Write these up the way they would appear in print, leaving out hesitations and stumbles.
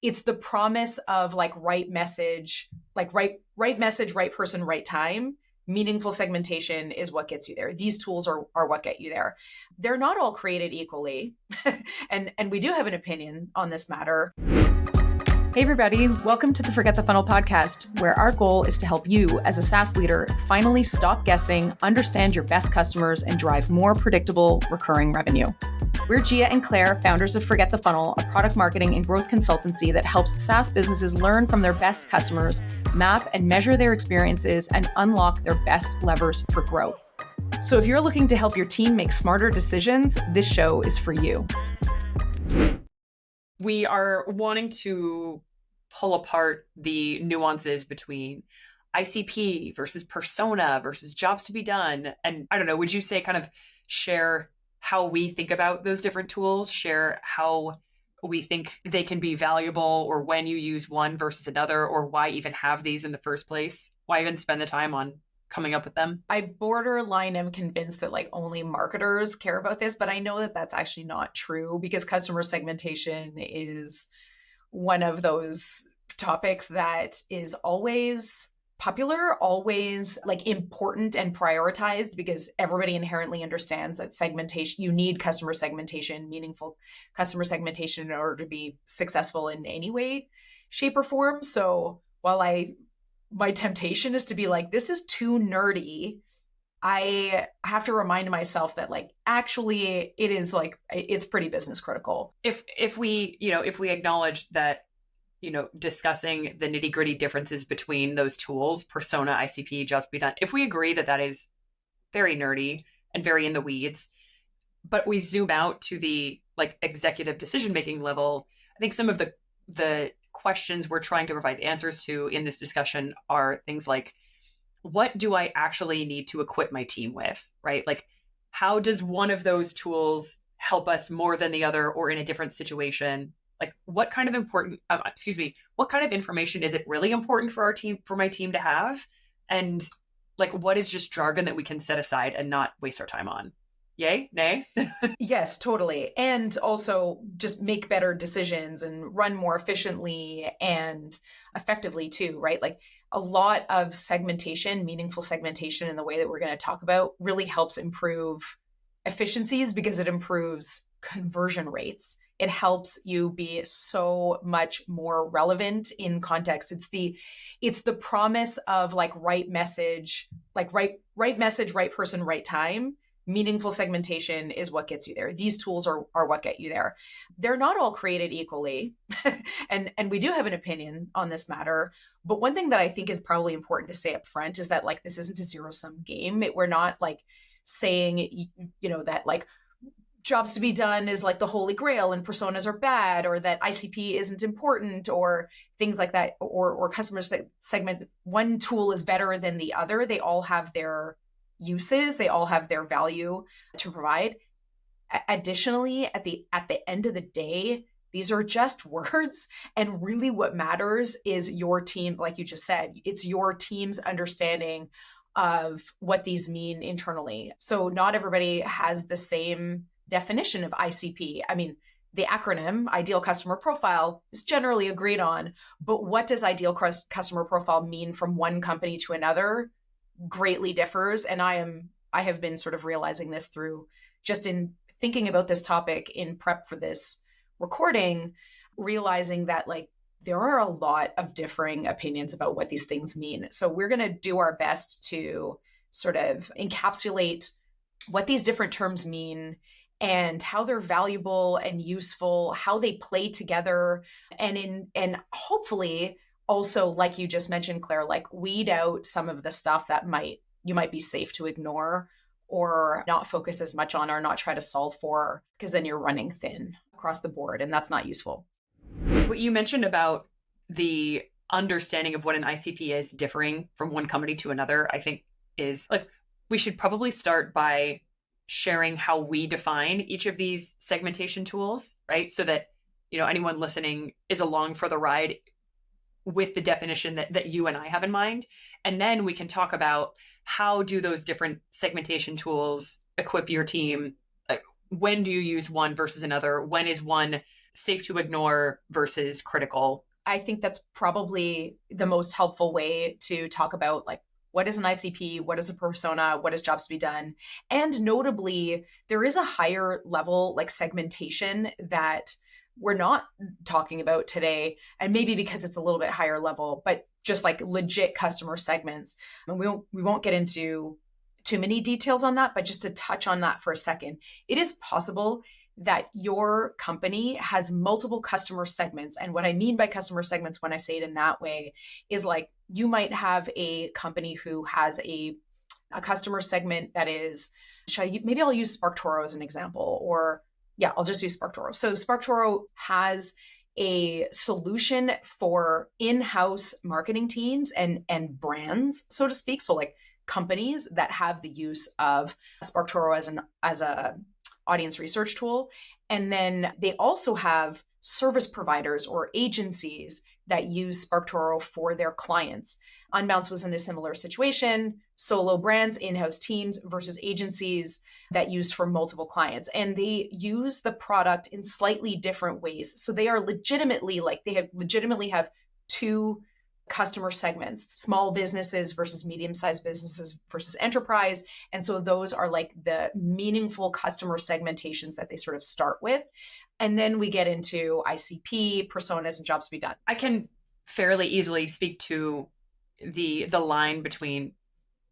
it's the promise of like right message, right message, right person, right time. Meaningful segmentation is what gets you there. These tools are what get you there. They're not all created equally. and we do have an opinion on this matter. Hey everybody, welcome to the Forget the Funnel podcast, where our goal is to help you as a SaaS leader finally stop guessing, understand your best customers, and drive more predictable recurring revenue. We're Gia and Claire, founders of Forget the Funnel, a product marketing and growth consultancy that helps SaaS businesses learn from their best customers, map and measure their experiences, and unlock their best levers for growth. So if you're looking to help your team make smarter decisions, this show is for you. We are wanting to pull apart the nuances between ICP versus persona versus jobs to be done. And I don't know, would you say kind of share how we think about those different tools, share how we think they can be valuable, or when you use one versus another, or why even have these in the first place? Why even spend the time on coming up with them? I borderline am convinced that like only marketers care about this, but I know that that's actually not true, because customer segmentation is one of those topics that is always popular, always like important and prioritized, because everybody inherently understands that segmentation, you need customer segmentation, meaningful customer segmentation, in order to be successful in any way, shape, or form. So while my temptation is to be like, this is too nerdy, I have to remind myself that like, actually it is like, it's pretty business critical. If we acknowledge that, discussing the nitty gritty differences between those tools, persona, ICP, jobs to be done, if we agree that that is very nerdy and very in the weeds, but we zoom out to the like executive decision-making level, I think some of the questions we're trying to provide answers to in this discussion are things like, what do I actually need to equip my team with, right? Like, how does one of those tools help us more than the other, or in a different situation? Like, what kind of what kind of information is it really important for my team to have? And like, what is just jargon that we can set aside and not waste our time on? Yay? Nay? Yes, totally. And also just make better decisions and run more efficiently and effectively too, right? Like a lot of segmentation, meaningful segmentation in the way that we're going to talk about, really helps improve efficiencies, because it improves conversion rates. It helps you be so much more relevant in context. It's the promise of like right message, right person, right time. Meaningful segmentation is what gets you there. These tools are what get you there. They're not all created equally. and we do have an opinion on this matter. But one thing that I think is probably important to say up front is that like, this isn't a zero-sum game. We're not like saying, that like jobs to be done is like the holy grail and personas are bad, or that ICP isn't important, or things like that, or customer segment, one tool is better than the other. They all have their uses, they all have their value to provide. Additionally, at the end of the day, these are just words, and really what matters is your team. Like you just said, it's your team's understanding of what these mean internally. So not everybody has the same definition of ICP. I mean, the acronym Ideal Customer Profile is generally agreed on, but what does Ideal Customer Profile mean from one company to another greatly differs. And I have been sort of realizing this through just in thinking about this topic in prep for this recording, realizing that like there are a lot of differing opinions about what these things mean. So we're going to do our best to sort of encapsulate what these different terms mean and how they're valuable and useful, how they play together, and hopefully also, like you just mentioned, Claire, like weed out some of the stuff that you might be safe to ignore or not focus as much on, or not try to solve for, because then you're running thin across the board, and that's not useful. What you mentioned about the understanding of what an ICP is differing from one company to another, I think is like, we should probably start by sharing how we define each of these segmentation tools, right? So that, anyone listening is along for the ride with the definition that you and I have in mind. And then we can talk about how do those different segmentation tools equip your team? Like, when do you use one versus another? When is one safe to ignore versus critical? I think that's probably the most helpful way to talk about like what is an ICP, what is a persona, what is jobs to be done. And notably, there is a higher level like segmentation that we're not talking about today. And maybe because it's a little bit higher level, but just like legit customer segments. And we won't get into too many details on that, but just to touch on that for a second, it is possible that your company has multiple customer segments. And what I mean by customer segments when I say it in that way is like you might have a company who has a customer segment that is, maybe I'll use SparkToro as an example, or yeah, I'll just use SparkToro. So SparkToro has a solution for in-house marketing teams and brands, so to speak. So like companies that have the use of SparkToro as a audience research tool. And then they also have service providers or agencies that use SparkToro for their clients. Unbounce was in a similar situation, solo brands, in-house teams versus agencies that used for multiple clients. And they use the product in slightly different ways. So they are legitimately have two customer segments, small businesses versus medium-sized businesses versus enterprise. And so those are like the meaningful customer segmentations that they sort of start with. And then we get into ICP, personas, and jobs to be done. I can fairly easily speak to the line between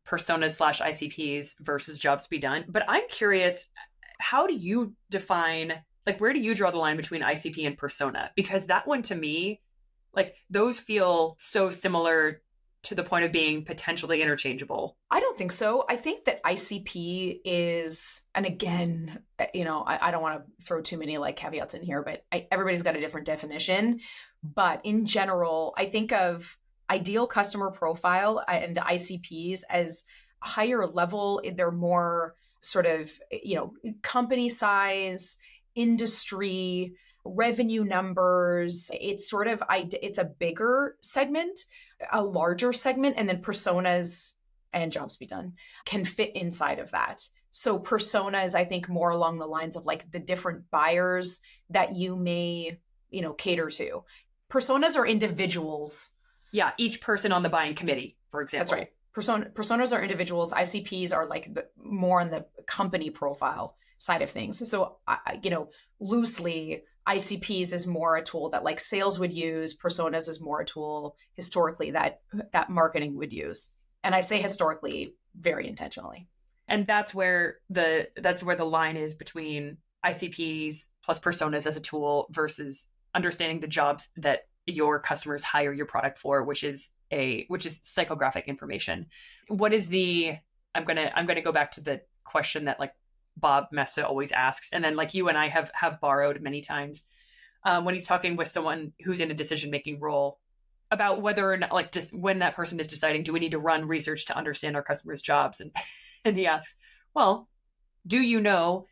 personas / ICPs versus jobs to be done. But I'm curious, how do you define, like, where do you draw the line between ICP and persona? Because that one to me, like, those feel so similar to the point of being potentially interchangeable. I don't think so. I think that ICP is, and again, I don't want to throw too many like caveats in here, but everybody's got a different definition. But in general, I think of ideal customer profile and ICPs as higher level. They're more sort of, company size, industry, revenue numbers. It's sort of, it's a bigger segment, a larger segment, and then personas and jobs to be done can fit inside of that. So personas, I think, more along the lines of like the different buyers that you may, cater to. Personas are individuals. Yeah, each person on the buying committee, for example. That's right. Personas are individuals. ICPs are like more on the company profile side of things. So, loosely, ICPs is more a tool that like sales would use. Personas is more a tool historically that marketing would use. And I say historically very intentionally. And that's where the line is between ICPs plus personas as a tool versus understanding the jobs that your customers hire your product for, which is psychographic information. What is I'm gonna go back to the question that like Bob Mesta always asks, and then like you and I have borrowed many times when he's talking with someone who's in a decision-making role about whether or not, like, just when that person is deciding, do we need to run research to understand our customers' jobs? And he asks, well, do you know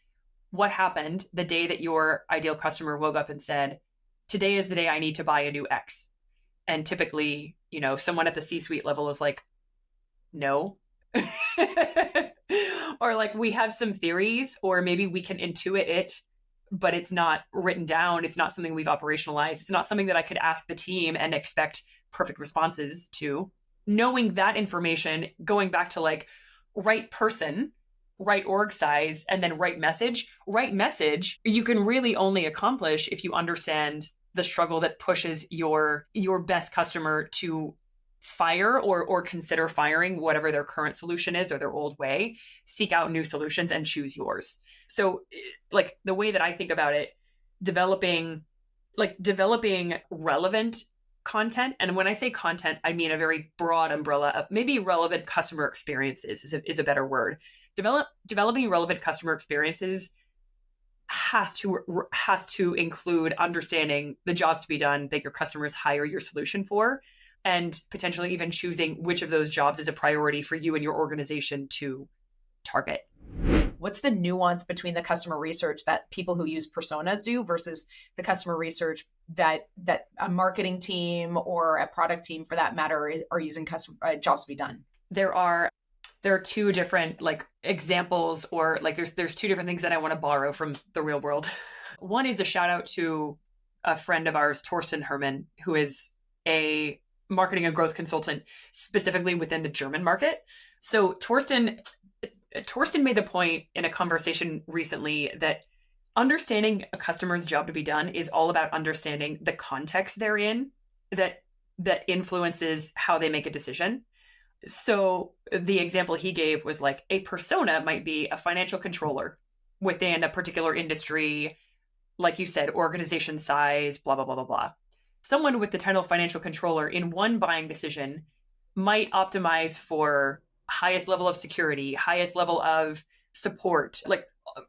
what happened the day that your ideal customer woke up and said, today is the day I need to buy a new X? And typically, someone at the C-suite level is like, no. Or like, we have some theories, or maybe we can intuit it, but it's not written down. It's not something we've operationalized. It's not something that I could ask the team and expect perfect responses to. Knowing that information, going back to like right person, right org size, and then right message, you can really only accomplish if you understand the struggle that pushes your best customer to fire or consider firing whatever their current solution is or their old way, seek out new solutions and choose yours. So like the way that I think about it, developing relevant content. And when I say content, I mean a very broad umbrella of maybe relevant customer experiences is a better word. Developing relevant customer experiences has to include understanding the jobs to be done that your customers hire your solution for, and potentially even choosing which of those jobs is a priority for you and your organization to target. What's the nuance between the customer research that people who use personas do versus the customer research that a marketing team or a product team, for that matter, are using jobs to be done? There are two different like examples, or like there's two different things that I want to borrow from the real world. One is a shout out to a friend of ours, Torsten Herman, who is a marketing and growth consultant specifically within the German market. So Torsten made the point in a conversation recently that understanding a customer's job to be done is all about understanding the context they're in that influences how they make a decision. So the example he gave was like a persona might be a financial controller within a particular industry, like you said, organization size, blah, blah, blah, blah, blah. Someone with the title financial controller in one buying decision might optimize for highest level of security, highest level of support, like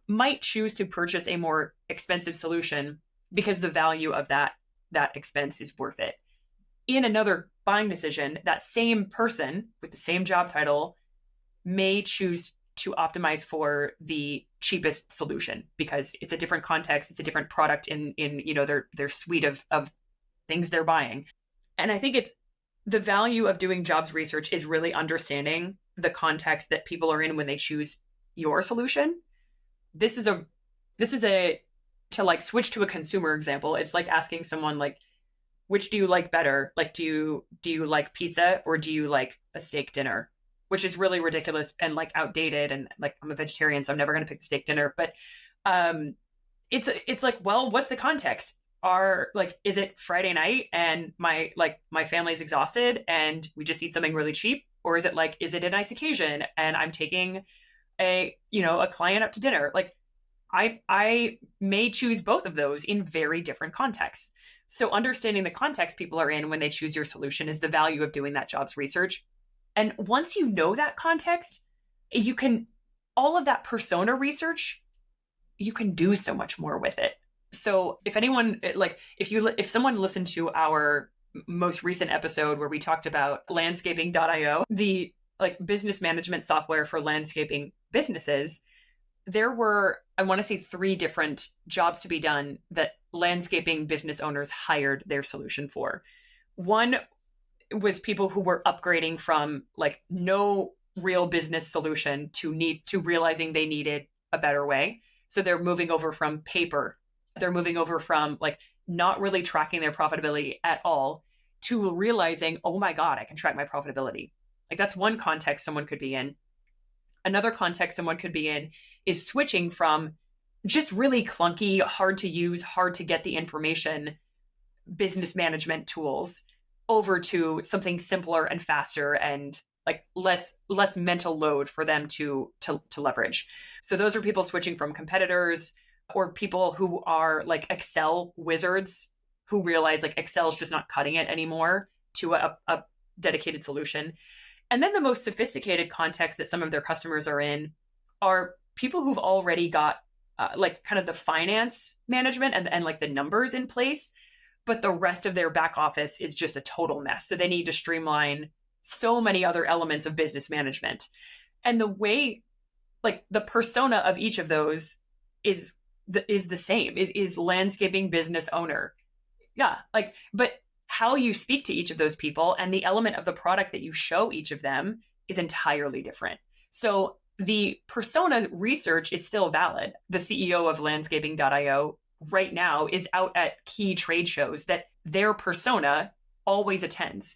might choose to purchase a more expensive solution because the value of that expense is worth it. In another buying decision, that same person with the same job title may choose to optimize for the cheapest solution because it's a different context, it's a different product in their suite of things they're buying. And I think it's the value of doing jobs research is really understanding the context that people are in when they choose your solution. This is a to like switch to a consumer example. It's like asking someone like, which do you like better? Like, do you like pizza or do you like a steak dinner? Which is really ridiculous and like outdated. And like, I'm a vegetarian, so I'm never going to pick the steak dinner. But it's like, well, what's the context? Is it Friday night and my family's exhausted and we just eat something really cheap? Or is it a nice occasion and I'm taking a client up to dinner? Like I may choose both of those in very different contexts. So understanding the context people are in when they choose your solution is the value of doing that jobs research. And once you know that context, all of that persona research, you can do so much more with it. So if anyone, if someone listened to our most recent episode where we talked about landscaping.io, the business management software for landscaping businesses, there were, I want to say 3 different jobs to be done that landscaping business owners hired their solution for. One was people who were upgrading from no real business solution to realizing they needed a better way. So they're moving over from paper. They're moving over from not really tracking their profitability at all to realizing, oh my God, I can track my profitability. That's one context someone could be in. Another context someone could be in is switching from just really clunky, hard to use, hard to get the information business management tools over to something simpler and faster and less mental load for them to leverage. So those are people switching from competitors or people who are Excel wizards who realize Excel is just not cutting it anymore to a dedicated solution. And then the most sophisticated context that some of their customers are in are people who've already got kind of the finance management and the numbers in place, but the rest of their back office is just a total mess. So they need to streamline so many other elements of business management. And the way, the persona of each of those is the same, is landscaping business owner. Yeah. But how you speak to each of those people and the element of the product that you show each of them is entirely different. So the persona research is still valid. The CEO of landscaping.io right now is out at key trade shows that their persona always attends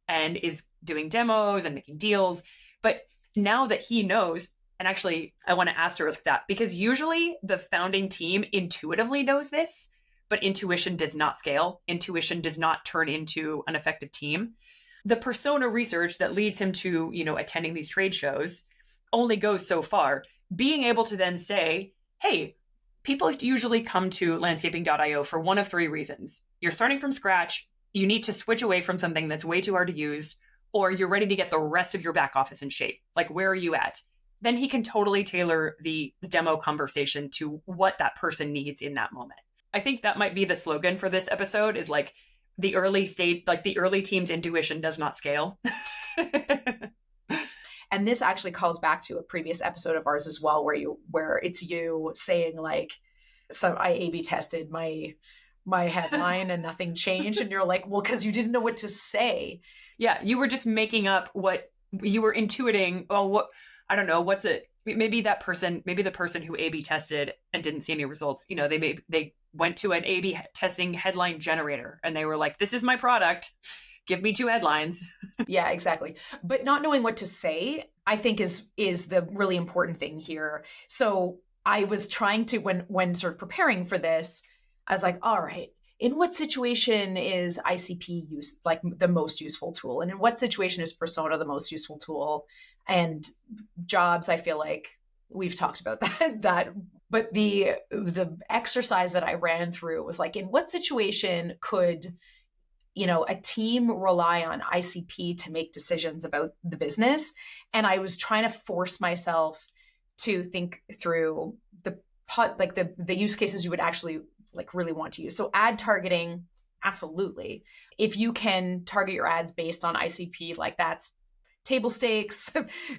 and is doing demos and making deals. But now that he knows, and actually I want to asterisk that because usually the founding team intuitively knows this, but intuition does not scale. Intuition does not turn into an effective team. The persona research that leads him to, attending these trade shows only goes so far. Being able to then say, hey, people usually come to landscaping.io for one of 3 reasons. You're starting from scratch. You need to switch away from something that's way too hard to use, or you're ready to get the rest of your back office in shape. Where are you at? Then he can totally tailor the demo conversation to what that person needs in that moment. I think that might be the slogan for this episode is the early stage, the early team's intuition does not scale. And this actually calls back to a previous episode of ours as well, where it's you saying so I A/B tested my headline and nothing changed. And you're like, well, because you didn't know what to say. Yeah. You were just making up what you were intuiting. Oh, what, I don't know. What's it? maybe the person who A/B tested and didn't see any results, they went to an A/B testing headline generator and they were like, this is my product. Give me 2 headlines. Yeah, exactly. But not knowing what to say, I think is the really important thing here. So I was trying to, when sort of preparing for this, I was like, all right, in what situation is ICP like the most useful tool? And in what situation is persona the most useful tool? And jobs, I feel like we've talked about that. But the exercise that I ran through was like, in what situation could a team rely on ICP to make decisions about the business? And I was trying to force myself to think through the use cases you would actually like really want to use. So ad targeting, absolutely. If you can target your ads based on ICP, like that's table stakes,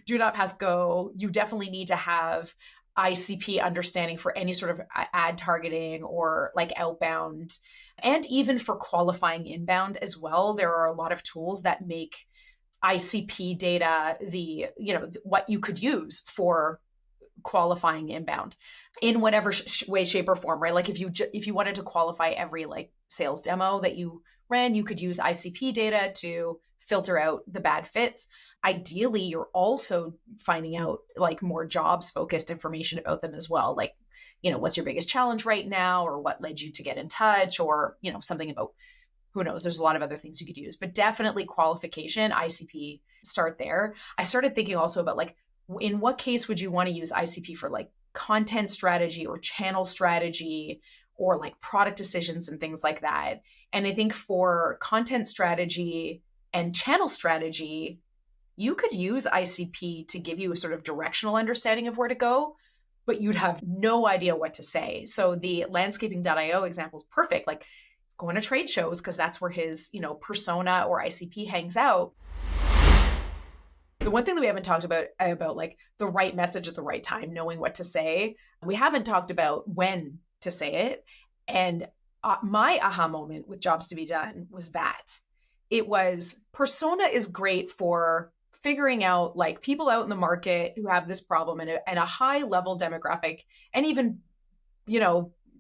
do not pass go. You definitely need to have ICP understanding for any sort of ad targeting or like outbound, and even for qualifying inbound as well. There are a lot of tools that make ICP data what you could use for qualifying inbound in whatever way, shape, or form, right? Like if you wanted to qualify every like sales demo that you ran, you could use ICP data to filter out the bad fits. Ideally, you're also finding out like more jobs focused information about them as well. Like, what's your biggest challenge right now, or what led you to get in touch, or, something about, who knows, there's a lot of other things you could use, but definitely qualification, ICP, start there. I started thinking also about like, in what case would you want to use ICP for like content strategy or channel strategy or like product decisions and things like that. And I think for content strategy and channel strategy, you could use ICP to give you a sort of directional understanding of where to go, but you'd have no idea what to say. So the landscaping.io example is perfect. Like going to trade shows because that's where his, persona or ICP hangs out. The one thing that we haven't talked about like the right message at the right time, knowing what to say. We haven't talked about when to say it. And my aha moment with Jobs-to-be-Done was that it was persona is great for figuring out like people out in the market who have this problem and a high level demographic and even,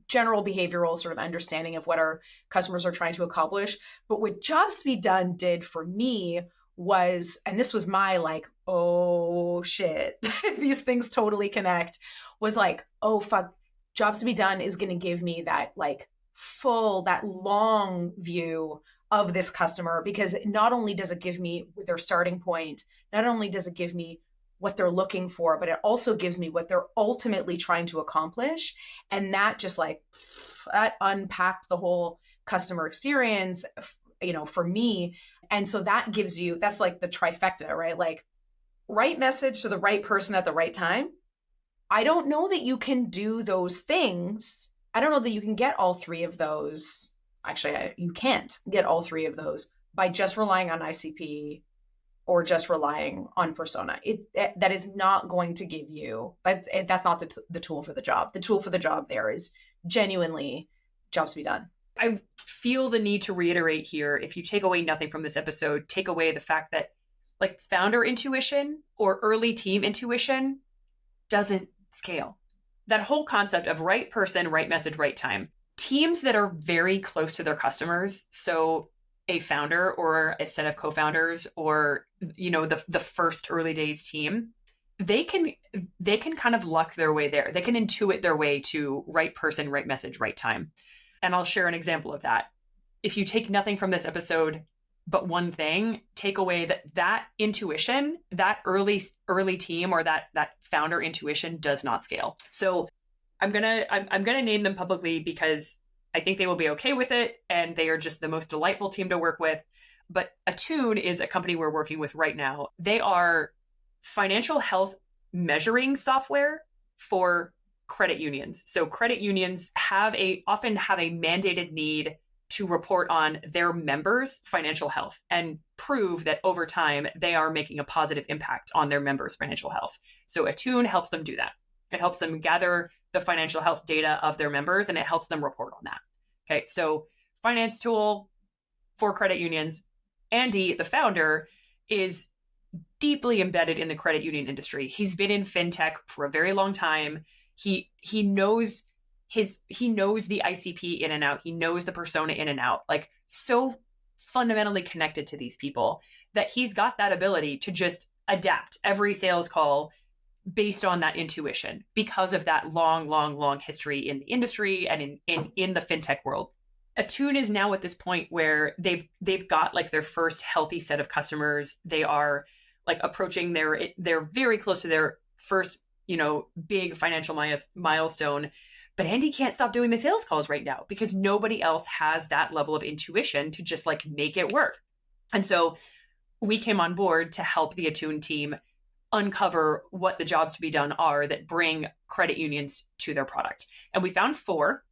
general behavioral sort of understanding of what our customers are trying to accomplish. But what Jobs-to-be-Done did for me was, and this was my like, oh shit, these things totally connect, was like, oh fuck, Jobs-to-be-Done is going to give me that like that long view of this customer, because not only does it give me their starting point, not only does it give me what they're looking for, but it also gives me what they're ultimately trying to accomplish. And that just like, that unpacked the whole customer experience, for me. And so that gives you, that's like the trifecta, right? Like right message to the right person at the right time. I don't know that you can do those things. I don't know that you can get all 3 of those. Actually, you can't get all 3 of those by just relying on ICP or just relying on persona. That is not going to give you, that's not the tool for the job. The tool for the job there is genuinely Jobs-to-be-Done. I feel the need to reiterate here, if you take away nothing from this episode, take away the fact that like founder intuition or early team intuition doesn't scale. That whole concept of right person, right message, right time. Teams that are very close to their customers, so a founder or a set of co-founders or, the first early days team, they can kind of luck their way there. They can intuit their way to right person, right message, right time. And I'll share an example of that. If you take nothing from this episode, but one thing, take away that intuition, that early team or that founder intuition does not scale. So I'm gonna name them publicly because I think they will be okay with it, and they are just the most delightful team to work with. But Attune is a company we're working with right now. They are financial health measuring software for credit unions. So credit unions often have a mandated need to report on their members' financial health and prove that over time they are making a positive impact on their members' financial health. So Attune helps them do that. It helps them gather the financial health data of their members, and it helps them report on that. Okay, so finance tool for credit unions. Andy, the founder, is deeply embedded in the credit union industry. He's been in fintech for a very long time. He knows he knows the ICP in and out. He knows the persona in and out, like so fundamentally connected to these people that he's got that ability to just adapt every sales call based on that intuition because of that long history in the industry and in the fintech world. Attune is now at this point where they've got like their first healthy set of customers. They are like approaching they're very close to their first, big financial milestone. But Andy can't stop doing the sales calls right now because nobody else has that level of intuition to just like make it work. And so we came on board to help the Attune team uncover what the jobs to be done are that bring credit unions to their product. And we found 4.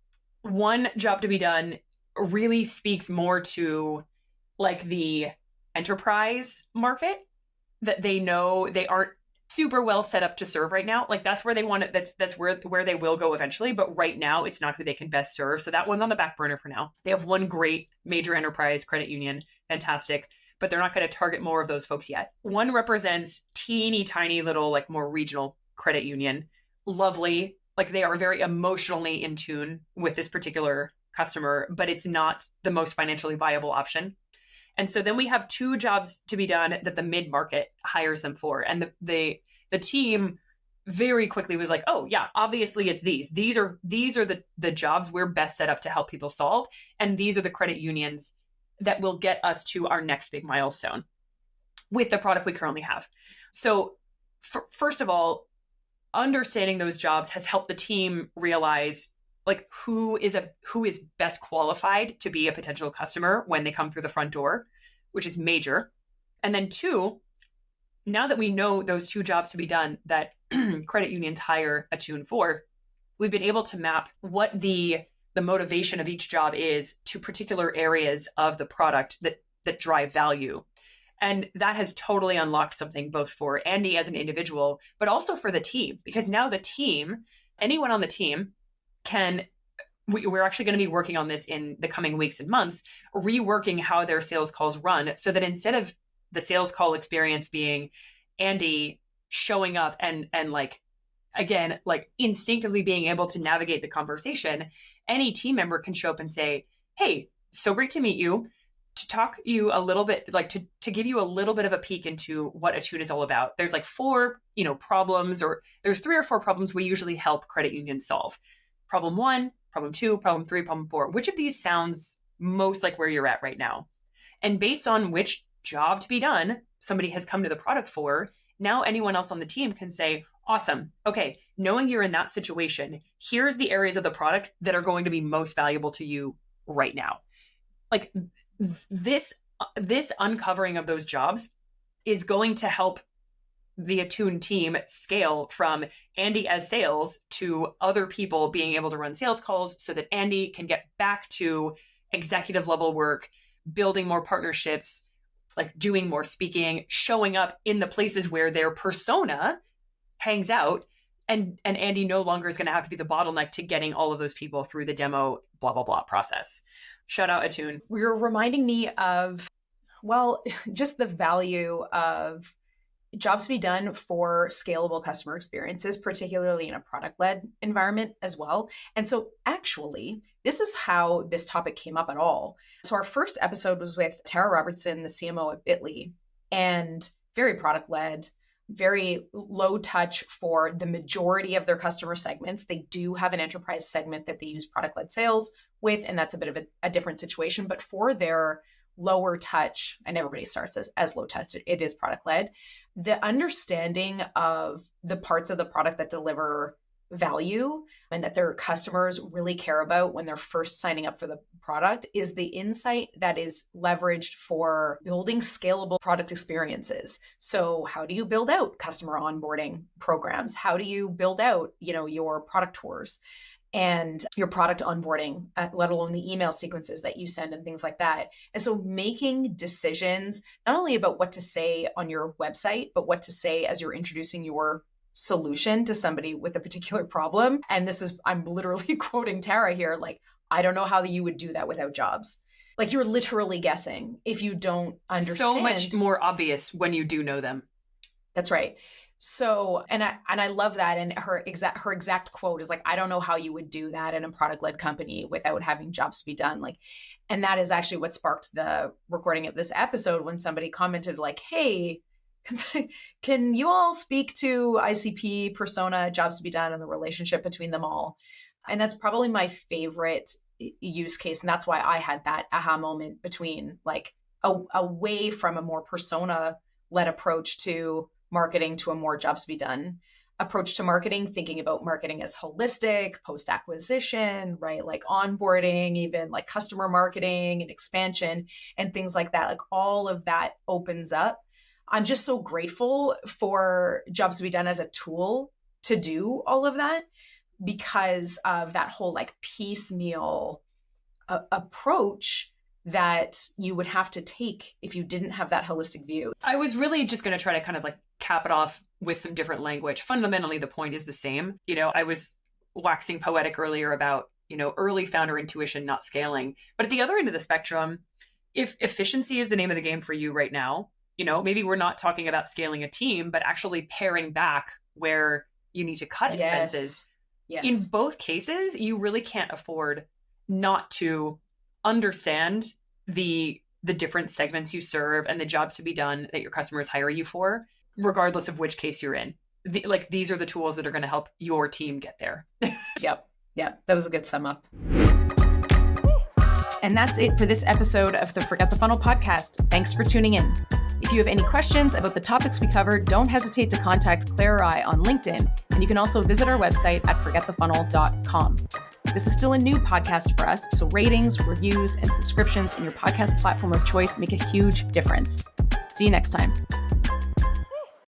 One job to be done really speaks more to like the enterprise market that they know they aren't super well set up to serve right now. Like that's where they want it. That's where they will go eventually. But right now it's not who they can best serve. So that one's on the back burner for now. They have one great major enterprise credit union. Fantastic. But they're not going to target more of those folks yet. One represents teeny tiny little like more regional credit union. Lovely. Like they are very emotionally in tune with this particular customer, but it's not the most financially viable option. And so then we have 2 jobs to be done that the mid-market hires them for. And the team very quickly was like, oh yeah, obviously it's these. These are the jobs we're best set up to help people solve. And these are the credit unions that will get us to our next big milestone with the product we currently have. So first of all, understanding those jobs has helped the team realize like who is best qualified to be a potential customer when they come through the front door, which is major. And then 2, now that we know those 2 jobs to be done that credit unions hire Attune for, we've been able to map what the motivation of each job is to particular areas of the product that drive value. And that has totally unlocked something both for Andy as an individual, but also for the team, because now the team, anyone on the team we're actually going to be working on this in the coming weeks and months, reworking how their sales calls run so that instead of the sales call experience being Andy showing up and like, again, like instinctively being able to navigate the conversation, any team member can show up and say, hey, so great to meet you. To talk you a little bit, like to give you a little bit of a peek into what Attune is all about. There's like 4, problems, or there's 3 or 4 problems we usually help credit unions solve. Problem 1, problem 2, problem 3, problem 4. Which of these sounds most like where you're at right now? And based on which job to be done somebody has come to the product for, now anyone else on the team can say, awesome. Okay, knowing you're in that situation, here's the areas of the product that are going to be most valuable to you right now. Like this uncovering of those jobs is going to help the Attune team scale from Andy as sales to other people being able to run sales calls so that Andy can get back to executive level work, building more partnerships, like doing more speaking, showing up in the places where their persona hangs out. And Andy no longer is going to have to be the bottleneck to getting all of those people through the demo, blah, blah, blah process. Shout out Attune. You're reminding me of, just the value of jobs to be done for scalable customer experiences, particularly in a product-led environment as well. And so actually, this is how this topic came up at all. So our first episode was with Tara Robertson, the CMO at Bitly, and very product-led, very low touch for the majority of their customer segments. They do have an enterprise segment that they use product-led sales with, and that's a bit of a different situation. But for their lower touch, and everybody starts as low touch, it is product-led, the understanding of the parts of the product that deliver value and that their customers really care about when they're first signing up for the product is the insight that is leveraged for building scalable product experiences. So how do you build out customer onboarding programs? How do you build out, your product tours and your product onboarding, let alone the email sequences that you send and things like that. And so making decisions, not only about what to say on your website, but what to say as you're introducing your solution to somebody with a particular problem. And I'm literally quoting Tara here, like, I don't know how you would do that without jobs. Like you're literally guessing if you don't understand. So much more obvious when you do know them. That's right. So, and I love that. And her exact quote is like, I don't know how you would do that in a product-led company without having jobs to be done. Like, and that is actually what sparked the recording of this episode when somebody commented like, hey, can you all speak to ICP, persona, jobs to be done, and the relationship between them all? And that's probably my favorite use case. And that's why I had that aha moment between like away from a more persona-led approach to marketing to a more jobs to be done approach to marketing, thinking about marketing as holistic, post-acquisition, right? Like onboarding, even like customer marketing and expansion and things like that. Like all of that opens up. I'm just so grateful for jobs to be done as a tool to do all of that because of that whole like piecemeal approach that you would have to take if you didn't have that holistic view. I was really just going to try to kind of like cap it off with some different language. Fundamentally, the point is the same. I was waxing poetic earlier about, early founder intuition, not scaling. But at the other end of the spectrum, if efficiency is the name of the game for you right now, maybe we're not talking about scaling a team, but actually paring back where you need to cut expenses. Yes. In both cases, you really can't afford not to understand the different segments you serve and the jobs to be done that your customers hire you for, regardless of which case you're in. These are the tools that are going to help your team get there. Yep. That was a good sum up. And that's it for this episode of the Forget the Funnel podcast. Thanks for tuning in. If you have any questions about the topics we covered, don't hesitate to contact Claire or I on LinkedIn, and you can also visit our website at forgetthefunnel.com. This is still a new podcast for us, so ratings, reviews, and subscriptions in your podcast platform of choice make a huge difference. See you next time.